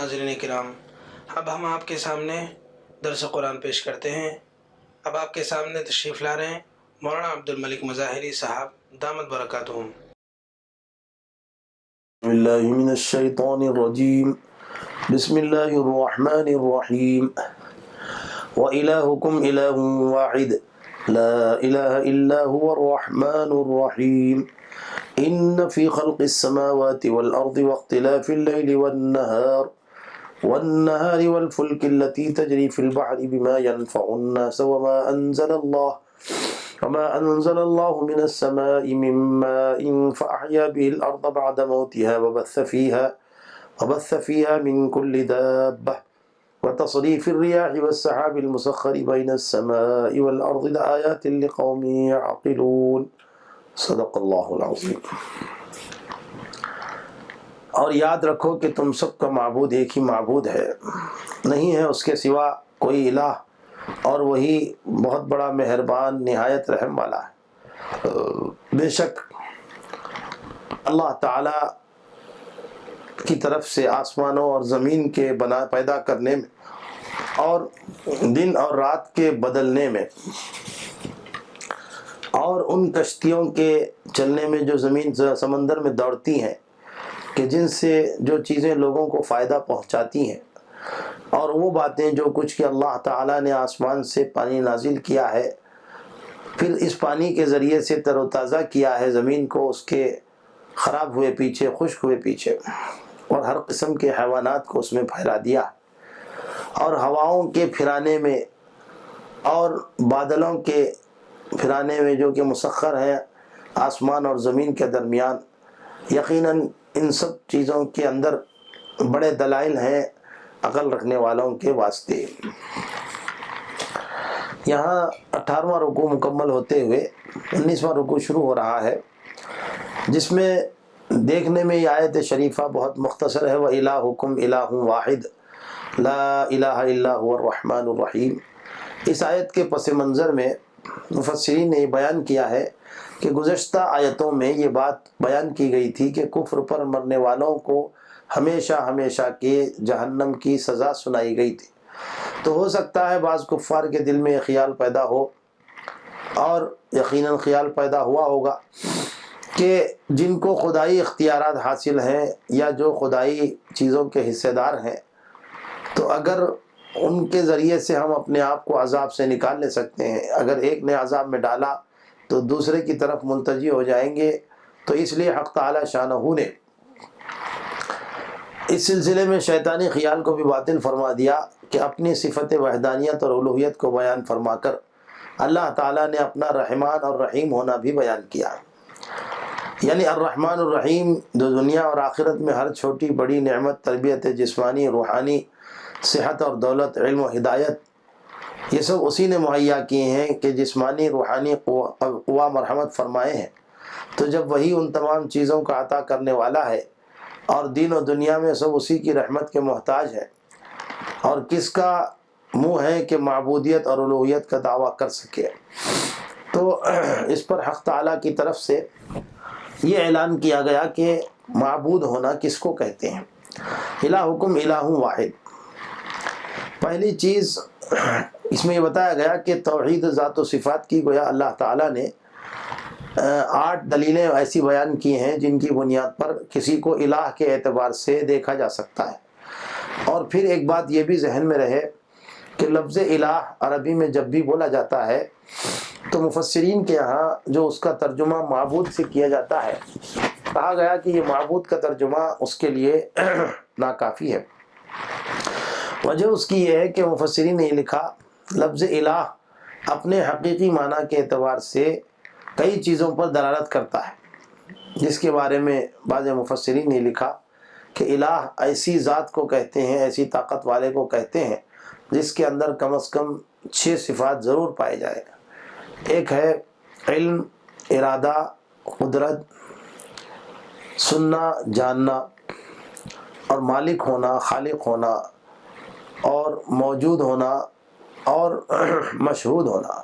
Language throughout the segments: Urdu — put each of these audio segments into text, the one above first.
ناظرین کرام، اب ہم آپ کے سامنے درس قرآن پیش کرتے ہیں۔ اب آپ کے سامنے تشریف لا رہے ہیں مولانا عبد الملک مظاہری صاحب دامت برکاتہم۔ باللہ من الشیطان الرجیم، بسم اللہ الرحمن الرحیم۔ وَإِلَٰهُكُمْ إِلَٰهٌ وَاحِدٌ لَا إِلَٰهَ إِلَّا هُوَ الرَّحْمَٰنُ الرَّحِيمُ إِنَّ فِي خَلْقِ السَّمَاوَاتِ وَالْأَرْضِ وَاخْتِلَافِ اللَّيْلِ وَالنَّهَارِ وَالْفُلْكِ الَّتِي تَجْرِي فِي الْبَحْرِ بِمَا يَنفَعُ النَّاسَ وَمَا أنزل الله من السماء من ماء فأحيا به الأرض بعد موتها وبث فيها من كل دابة وتصريف الرياح والسحاب المسخر بين السماء والأرض لآيات لقوم يعقلون صدق اللہ العظیم۔ اور یاد رکھو کہ تم سب کا معبود ایک ہی معبود ہے، نہیں ہے اس کے سوا کوئی الہ، اور وہی بہت بڑا مہربان نہایت رحم والا ہے۔ بے شک اللہ تعالی کی طرف سے آسمانوں اور زمین کے پیدا کرنے میں اور دن اور رات کے بدلنے میں اور ان کشتیوں کے چلنے میں جو زمین سمندر میں دوڑتی ہیں کہ جن سے جو چیزیں لوگوں کو فائدہ پہنچاتی ہیں، اور وہ باتیں جو کچھ کہ اللہ تعالیٰ نے آسمان سے پانی نازل کیا ہے، پھر اس پانی کے ذریعے سے تر و تازہ کیا ہے زمین کو، اس کے خراب ہوئے پیچھے، خشک ہوئے پیچھے، اور ہر قسم کے حیوانات کو اس میں پھیلا دیا، اور ہواؤں کے پھرانے میں اور بادلوں کے پھرانے میں جو کہ مسخر ہیں آسمان اور زمین کے درمیان۔ یقیناً ان سب چیزوں کے اندر بڑے دلائل ہیں عقل رکھنے والوں کے واسطے۔ یہاں 18واں رکوع مکمل ہوتے ہوئے 19واں رکوع شروع ہو رہا ہے، جس میں دیکھنے میں یہ آیت شریفہ بہت مختصر ہے، وَإِلَٰهُكُمْ إِلَٰهٌ وَاحِدٌ لَا إِلَٰهَ إِلَّا هُوَ الرَّحْمَٰنُ الرَّحِيمُ۔ اس آیت کے پس منظر میں مفسرین نے یہ بیان کیا ہے کہ گزشتہ آیتوں میں یہ بات بیان کی گئی تھی کہ کفر پر مرنے والوں کو ہمیشہ ہمیشہ کے جہنم کی سزا سنائی گئی تھی۔ تو ہو سکتا ہے بعض کفار کے دل میں یہ خیال پیدا ہو، اور یقیناً خیال پیدا ہوا ہوگا، کہ جن کو خدائی اختیارات حاصل ہیں یا جو خدائی چیزوں کے حصے دار ہیں، تو اگر ان کے ذریعے سے ہم اپنے آپ کو عذاب سے نکال لے سکتے ہیں، اگر ایک نے عذاب میں ڈالا تو دوسرے کی طرف ملتجی ہو جائیں گے، تو اس لیے حق تعالی شانہ نے اس سلسلے میں شیطانی خیال کو بھی باطل فرما دیا کہ اپنی صفت وحدانیت اور الوہیت کو بیان فرما کر اللہ تعالیٰ نے اپنا رحمان اور رحیم ہونا بھی بیان کیا۔ یعنی الرحمن الرحیم جو دنیا اور آخرت میں ہر چھوٹی بڑی نعمت، تربیت جسمانی، روحانی، صحت اور دولت، علم و ہدایت، یہ سب اسی نے مہیا کیے ہیں کہ جسمانی روحانی قوا مرحمت فرمائے ہیں۔ تو جب وہی ان تمام چیزوں کا عطا کرنے والا ہے اور دین و دنیا میں سب اسی کی رحمت کے محتاج ہے، اور کس کا منہ ہے کہ معبودیت اور الوہیت کا دعویٰ کر سکے، تو اس پر حق تعالیٰ کی طرف سے یہ اعلان کیا گیا کہ معبود ہونا کس کو کہتے ہیں۔ الہکم الہ واحد، پہلی چیز اس میں یہ بتایا گیا کہ توحید ذات و صفات کی گویا اللہ تعالیٰ نے 8 دلیلیں ایسی بیان کی ہیں جن کی بنیاد پر کسی کو الہ کے اعتبار سے دیکھا جا سکتا ہے۔ اور پھر ایک بات یہ بھی ذہن میں رہے کہ لفظ الہ عربی میں جب بھی بولا جاتا ہے تو مفسرین کے یہاں جو اس کا ترجمہ معبود سے کیا جاتا ہے، کہا گیا کہ یہ معبود کا ترجمہ اس کے لیے ناکافی ہے۔ وجہ اس کی یہ ہے کہ مفسرین نے لکھا لفظ الہ اپنے حقیقی معنی کے اعتبار سے کئی چیزوں پر دلالت کرتا ہے، جس کے بارے میں بعض مفسرین نے لکھا کہ الہ ایسی ذات کو کہتے ہیں، ایسی طاقت والے کو کہتے ہیں جس کے اندر کم از کم 6 صفات ضرور پائے جائے۔ ایک ہے علم، ارادہ، قدرت، سننا، جاننا، اور مالک ہونا، خالق ہونا، اور موجود ہونا، اور مشہود ہونا۔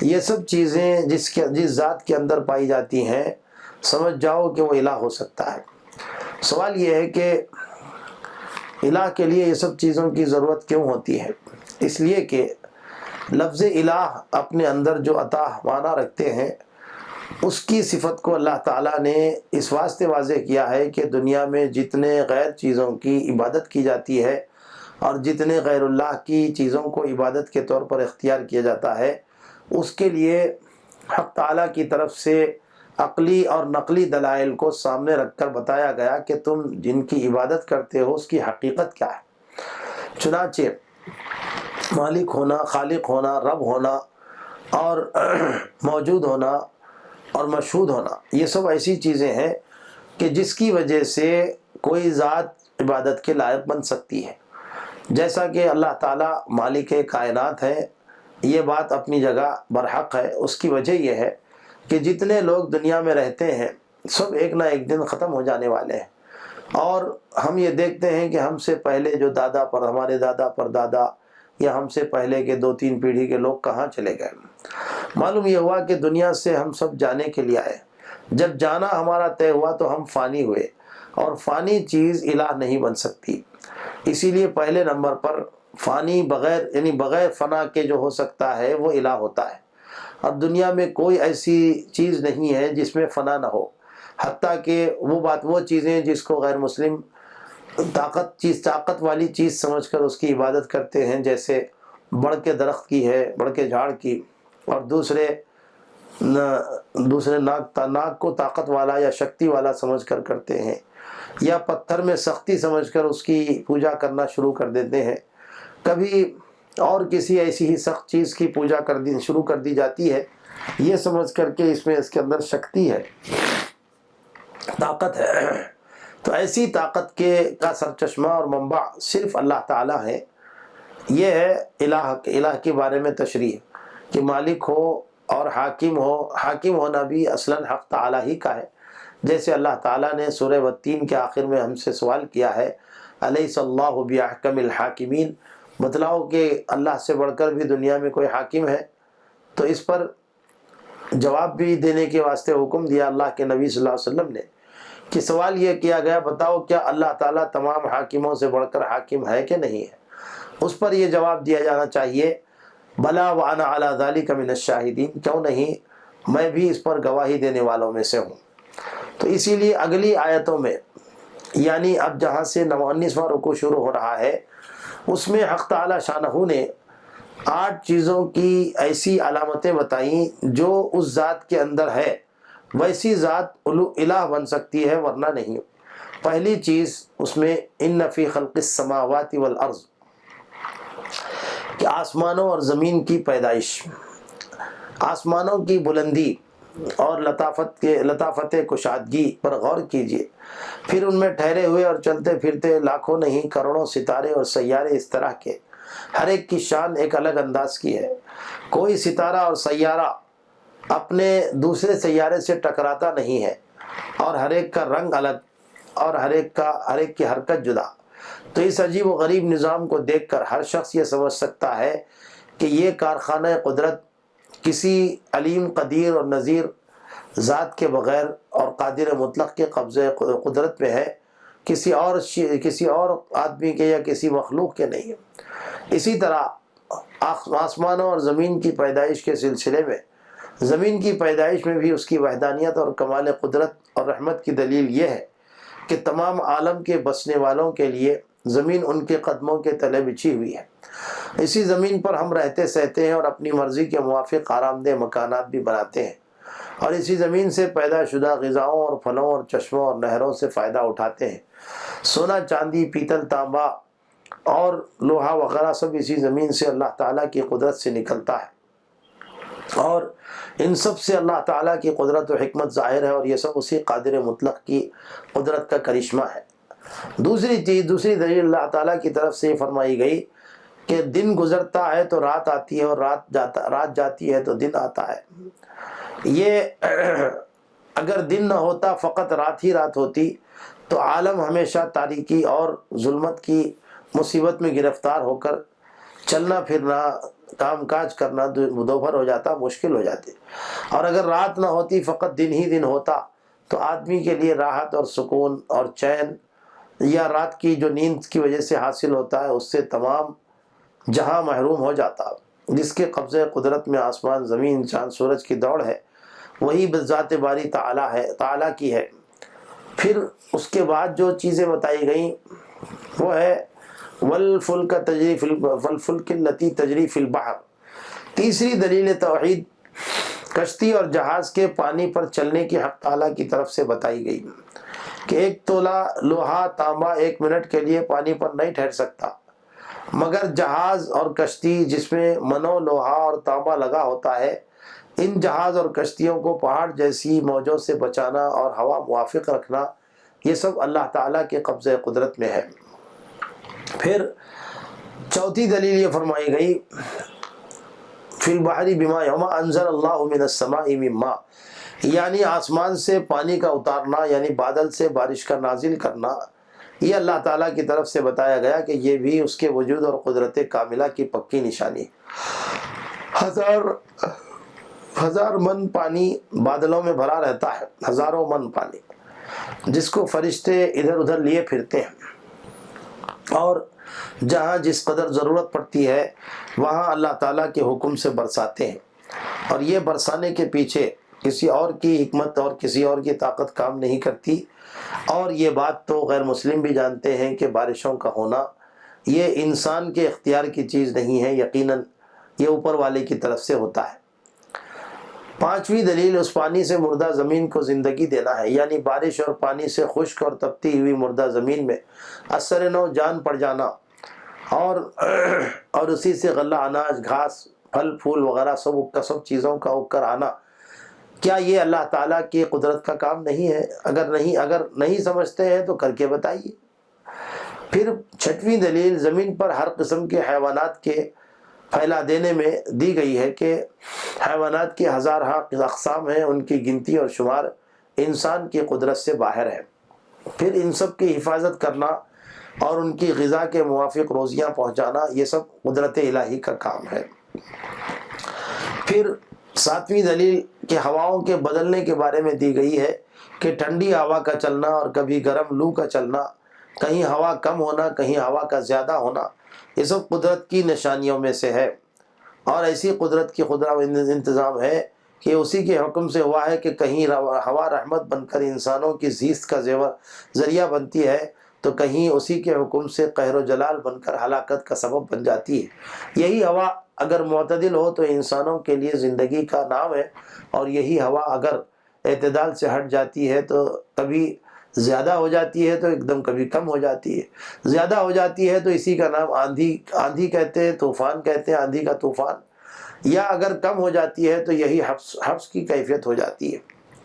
یہ سب چیزیں جس ذات کے اندر پائی جاتی ہیں، سمجھ جاؤ کہ وہ الہ ہو سکتا ہے۔ سوال یہ ہے کہ الہ کے لیے یہ سب چیزوں کی ضرورت کیوں ہوتی ہے؟ اس لیے کہ لفظ الہ اپنے اندر جو عطا معنی رکھتے ہیں، اس کی صفت کو اللہ تعالیٰ نے اس واسطے واضح کیا ہے کہ دنیا میں جتنے غیر چیزوں کی عبادت کی جاتی ہے اور جتنے غیر اللہ کی چیزوں کو عبادت کے طور پر اختیار کیا جاتا ہے، اس کے لیے حق تعالیٰ کی طرف سے عقلی اور نقلی دلائل کو سامنے رکھ کر بتایا گیا کہ تم جن کی عبادت کرتے ہو اس کی حقیقت کیا ہے۔ چنانچہ مالک ہونا، خالق ہونا، رب ہونا اور موجود ہونا اور مشہود ہونا، یہ سب ایسی چیزیں ہیں کہ جس کی وجہ سے کوئی ذات عبادت کے لائق بن سکتی ہے۔ جیسا کہ اللہ تعالیٰ مالک کائنات ہے، یہ بات اپنی جگہ برحق ہے۔ اس کی وجہ یہ ہے کہ جتنے لوگ دنیا میں رہتے ہیں سب ایک نہ ایک دن ختم ہو جانے والے ہیں، اور ہم یہ دیکھتے ہیں کہ ہم سے پہلے جو دادا پر ہمارے دادا پر دادا یا ہم سے پہلے کے 2-3 پیڑھی کے لوگ کہاں چلے گئے۔ معلوم یہ ہوا کہ دنیا سے ہم سب جانے کے لیے آئے، جب جانا ہمارا طے ہوا تو ہم فانی ہوئے، اور فانی چیز الہ نہیں بن سکتی۔ اسی لیے پہلے نمبر پر فانی بغیر یعنی بغیر فنا کے جو ہو سکتا ہے وہ الہ ہوتا ہے۔ اب دنیا میں کوئی ایسی چیز نہیں ہے جس میں فنا نہ ہو، حتیٰ کہ وہ چیزیں جس کو غیر مسلم طاقت والی چیز سمجھ کر اس کی عبادت کرتے ہیں، جیسے بڑھ کے درخت کی ہے، بڑھ کے جھاڑ کی، اور دوسرے ناک کو طاقت والا یا شکتی والا سمجھ کر کرتے ہیں، یا پتھر میں سختی سمجھ کر اس کی پوجا کرنا شروع کر دیتے ہیں۔ کبھی اور کسی ایسی ہی سخت چیز کی پوجا شروع کر دی جاتی ہے، یہ سمجھ کر کہ اس کے اندر شکتی ہے، طاقت ہے۔ تو ایسی طاقت کا سرچشمہ اور منبع صرف اللہ تعالیٰ ہے۔ یہ ہے الہ کے بارے میں تشریح کہ مالک ہو اور حاکم ہو۔ حاکم ہونا بھی اصلاً حق تعالیٰ ہی کا ہے، جیسے اللہ تعالیٰ نے سورہ والتین کے آخر میں ہم سے سوال کیا ہے، الیس اللہ بأحکم الحاکمین، بتلاؤ کہ اللہ سے بڑھ کر بھی دنیا میں کوئی حاکم ہے؟ تو اس پر جواب بھی دینے کے واسطے حکم دیا اللہ کے نبی صلی اللہ علیہ وسلم نے، کہ سوال یہ کیا گیا، بتاؤ کیا اللہ تعالیٰ تمام حاکموں سے بڑھ کر حاکم ہے کہ نہیں ہے؟ اس پر یہ جواب دیا جانا چاہیے، بلا وانا علی ذلک من الشاہدین، کیوں نہیں، میں بھی اس پر گواہی دینے والوں میں سے ہوں۔ تو اسی لیے اگلی آیتوں میں، یعنی اب جہاں سے 19واں رکوع شروع ہو رہا ہے، اس میں حق تعالی شانہ نے 8 چیزوں کی ایسی علامتیں بتائیں جو اس ذات کے اندر ہے، ویسی ذات الہ بن سکتی ہے ورنہ نہیں۔ پہلی چیز اس میں ان فی خلق السماوات والارض، کہ آسمانوں اور زمین کی پیدائش، آسمانوں کی بلندی اور لطافت کشادگی پر غور کیجئے، پھر ان میں ٹھہرے ہوئے اور چلتے پھرتے لاکھوں نہیں کروڑوں ستارے اور سیارے اس طرح کے، ہر ایک کی شان ایک الگ انداز کی ہے۔ کوئی ستارہ اور سیارہ اپنے دوسرے سیارے سے ٹکراتا نہیں ہے، اور ہر ایک کا رنگ الگ اور ہر ایک کی حرکت جدا۔ تو اس عجیب و غریب نظام کو دیکھ کر ہر شخص یہ سمجھ سکتا ہے کہ یہ کارخانہ قدرت کسی علیم قدیر اور نذیر ذات کے بغیر اور قادر مطلق کے قبضے قدرت میں ہے، کسی اور آدمی کے یا کسی مخلوق کے نہیں ہے۔ اسی طرح آسمانوں اور زمین کی پیدائش کے سلسلے میں، زمین کی پیدائش میں بھی اس کی وحدانیت اور کمال قدرت اور رحمت کی دلیل یہ ہے کہ تمام عالم کے بسنے والوں کے لیے زمین ان کے قدموں کے تلے بچھی ہوئی ہے۔ اسی زمین پر ہم رہتے سہتے ہیں اور اپنی مرضی کے موافق آرام دہ مکانات بھی بناتے ہیں، اور اسی زمین سے پیدا شدہ غذاؤں اور پھلوں اور چشموں اور نہروں سے فائدہ اٹھاتے ہیں۔ سونا، چاندی، پیتل، تانبا اور لوہا وغیرہ سب اسی زمین سے اللہ تعالیٰ کی قدرت سے نکلتا ہے، اور ان سب سے اللہ تعالیٰ کی قدرت و حکمت ظاہر ہے، اور یہ سب اسی قادر مطلق کی قدرت کا کرشمہ ہے۔ دوسری دلیل اللہ تعالیٰ کی طرف سے فرمائی گئی کہ دن گزرتا ہے تو رات آتی ہے، اور رات جاتی ہے تو دن آتا ہے۔ یہ اگر دن نہ ہوتا، فقط رات ہی رات ہوتی، تو عالم ہمیشہ تاریکی اور ظلمت کی مصیبت میں گرفتار ہو کر چلنا پھرنا، کام کاج کرنا دوبھر ہو جاتا، مشکل ہو جاتی۔ اور اگر رات نہ ہوتی، فقط دن ہی دن ہوتا، تو آدمی کے لیے راحت اور سکون اور چین یا رات کی جو نیند کی وجہ سے حاصل ہوتا ہے اس سے تمام جہاں محروم ہو جاتا۔ جس کے قبضے قدرت میں آسمان، زمین، چاند، سورج کی دوڑ ہے، وہی بذات باری تعالیٰ کی ہے۔ پھر اس کے بعد جو چیزیں بتائی گئیں وہ ہے والفلک التی تجری فی البحر۔ تیسری دلیل توحید کشتی اور جہاز کے پانی پر چلنے کی حق تعالیٰ کی طرف سے بتائی گئی کہ 1 تولہ لوہا تانبا 1 منٹ کے لیے پانی پر نہیں ٹھہر سکتا، مگر جہاز اور کشتی جس میں منو لوہا اور تانبا لگا ہوتا ہے، ان جہاز اور کشتیوں کو پہاڑ جیسی موجوں سے بچانا اور ہوا موافق رکھنا، یہ سب اللہ تعالیٰ کے قبضہ قدرت میں ہے۔ پھر چوتھی دلیل یہ فرمائی گئی فی البحر بما یوم انزل اللہ من السماء من ماء، یعنی آسمان سے پانی کا اتارنا، یعنی بادل سے بارش کا نازل کرنا، یہ اللہ تعالیٰ کی طرف سے بتایا گیا کہ یہ بھی اس کے وجود اور قدرت کاملہ کی پکی نشانی۔ ہزار من پانی بادلوں میں بھرا رہتا ہے، ہزاروں من پانی، جس کو فرشتے ادھر ادھر لیے پھرتے ہیں، اور جہاں جس قدر ضرورت پڑتی ہے وہاں اللہ تعالیٰ کے حکم سے برساتے ہیں، اور یہ برسانے کے پیچھے کسی اور کی حکمت اور کسی اور کی طاقت کام نہیں کرتی۔ اور یہ بات تو غیر مسلم بھی جانتے ہیں کہ بارشوں کا ہونا یہ انسان کے اختیار کی چیز نہیں ہے، یقیناً یہ اوپر والے کی طرف سے ہوتا ہے۔ پانچویں دلیل اس پانی سے مردہ زمین کو زندگی دینا ہے، یعنی بارش اور پانی سے خشک اور تپتی ہوئی مردہ زمین میں اثر نو جان پڑ جانا، اور اسی سے غلہ، اناج، گھاس، پھل پھول وغیرہ سب چیزوں کا اگ کر آنا۔ کیا یہ اللہ تعالیٰ کی قدرت کا کام نہیں ہے؟ اگر نہیں سمجھتے ہیں تو کر کے بتائیے۔ پھر چھٹویں دلیل زمین پر ہر قسم کے حیوانات کے پھیلا دینے میں دی گئی ہے کہ حیوانات کی ہزارہ اقسام ہیں، ان کی گنتی اور شمار انسان کی قدرت سے باہر ہے۔ پھر ان سب کی حفاظت کرنا اور ان کی غذا کے موافق روزیاں پہنچانا، یہ سب قدرت الہی کا کام ہے۔ پھر ساتویں دلیل کہ ہواؤں کے بدلنے کے بارے میں دی گئی ہے کہ ٹھنڈی ہوا کا چلنا اور کبھی گرم لو کا چلنا، کہیں ہوا کم ہونا، کہیں ہوا کا زیادہ ہونا، یہ سب قدرت کی نشانیوں میں سے ہے۔ اور ایسی قدرت کی خدا انتظام ہے کہ اسی کے حکم سے ہوا ہے کہ کہیں ہوا رحمت بن کر انسانوں کی زیست کا ذریعہ بنتی ہے، تو کہیں اسی کے حکم سے قہر و جلال بن کر ہلاکت کا سبب بن جاتی ہے۔ یہی ہوا اگر معتدل ہو تو انسانوں کے لیے زندگی کا نام ہے، اور یہی ہوا اگر اعتدال سے ہٹ جاتی ہے تو کبھی زیادہ ہو جاتی ہے تو ایک دم کبھی کم ہو جاتی ہے۔ زیادہ ہو جاتی ہے تو اسی کا نام آندھی کہتے ہیں، طوفان کہتے ہیں، آندھی کا طوفان، یا اگر کم ہو جاتی ہے تو یہی حبس کی کیفیت ہو جاتی ہے۔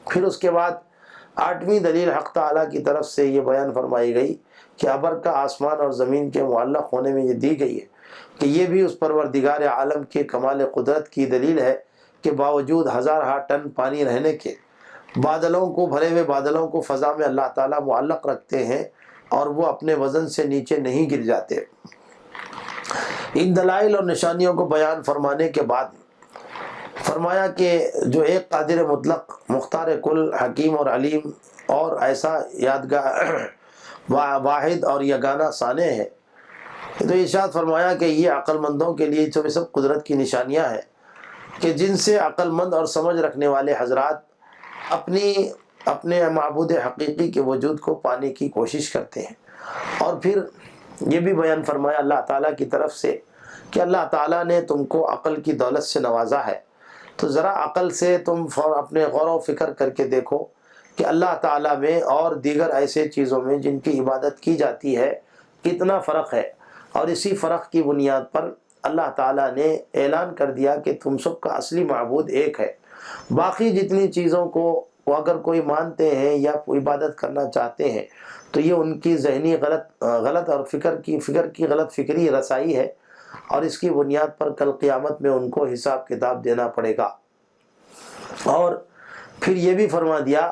پھر اس کے بعد آٹھویں دلیل حق تعالیٰ کی طرف سے یہ بیان فرمائی گئی کہ ابر کا آسمان اور زمین کے معلق ہونے میں یہ دی گئی ہے کہ یہ بھی اس پروردگار عالم کے کمال قدرت کی دلیل ہے کہ باوجود ہزارہ ٹن پانی رہنے کے بادلوں کو، بھرے ہوئے بادلوں کو فضا میں اللہ تعالیٰ معلق رکھتے ہیں اور وہ اپنے وزن سے نیچے نہیں گر جاتے۔ ان دلائل اور نشانیوں کو بیان فرمانے کے بعد فرمایا کہ جو ایک قادر مطلق، مختار کل، حکیم اور علیم اور ایسا یادگار واحد اور یگانہ صانع ہے، تو ارشاد فرمایا کہ یہ عقل مندوں کے لیے سب قدرت کی نشانیاں ہیں کہ جن سے عقل مند اور سمجھ رکھنے والے حضرات اپنے معبود حقیقی کے وجود کو پانے کی کوشش کرتے ہیں۔ اور پھر یہ بھی بیان فرمایا اللہ تعالیٰ کی طرف سے کہ اللہ تعالیٰ نے تم کو عقل کی دولت سے نوازا ہے، تو ذرا عقل سے تم اپنے غور و فکر کر کے دیکھو کہ اللہ تعالیٰ میں اور دیگر ایسے چیزوں میں جن کی عبادت کی جاتی ہے کتنا فرق ہے، اور اسی فرق کی بنیاد پر اللہ تعالیٰ نے اعلان کر دیا کہ تم سب کا اصلی معبود ایک ہے۔ باقی جتنی چیزوں کو اگر کوئی مانتے ہیں یا عبادت کرنا چاہتے ہیں تو یہ ان کی ذہنی غلط اور فکر کی غلط فکری رسائی ہے، اور اس کی بنیاد پر کل قیامت میں ان کو حساب کتاب دینا پڑے گا۔ اور پھر یہ بھی فرما دیا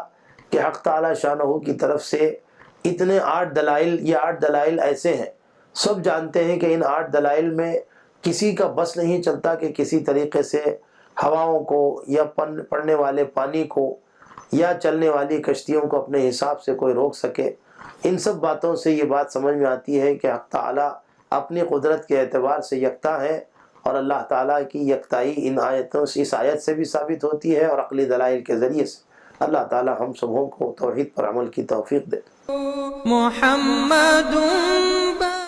کہ حق تعالی شانہ کی طرف سے اتنے 8 دلائل، یہ 8 دلائل ایسے ہیں، سب جانتے ہیں کہ ان 8 دلائل میں کسی کا بس نہیں چلتا کہ کسی طریقے سے ہواؤں کو یا پڑنے والے پانی کو یا چلنے والی کشتیوں کو اپنے حساب سے کوئی روک سکے۔ ان سب باتوں سے یہ بات سمجھ میں آتی ہے کہ حق تعالیٰ اپنی قدرت کے اعتبار سے یکتا ہے، اور اللہ تعالیٰ کی یکتائی ان آیتوں سے، اس آیت سے بھی ثابت ہوتی ہے اور عقلی دلائل کے ذریعے سے۔ اللہ تعالیٰ ہم سبوں کو توحید پر عمل کی توفیق دے۔ محمد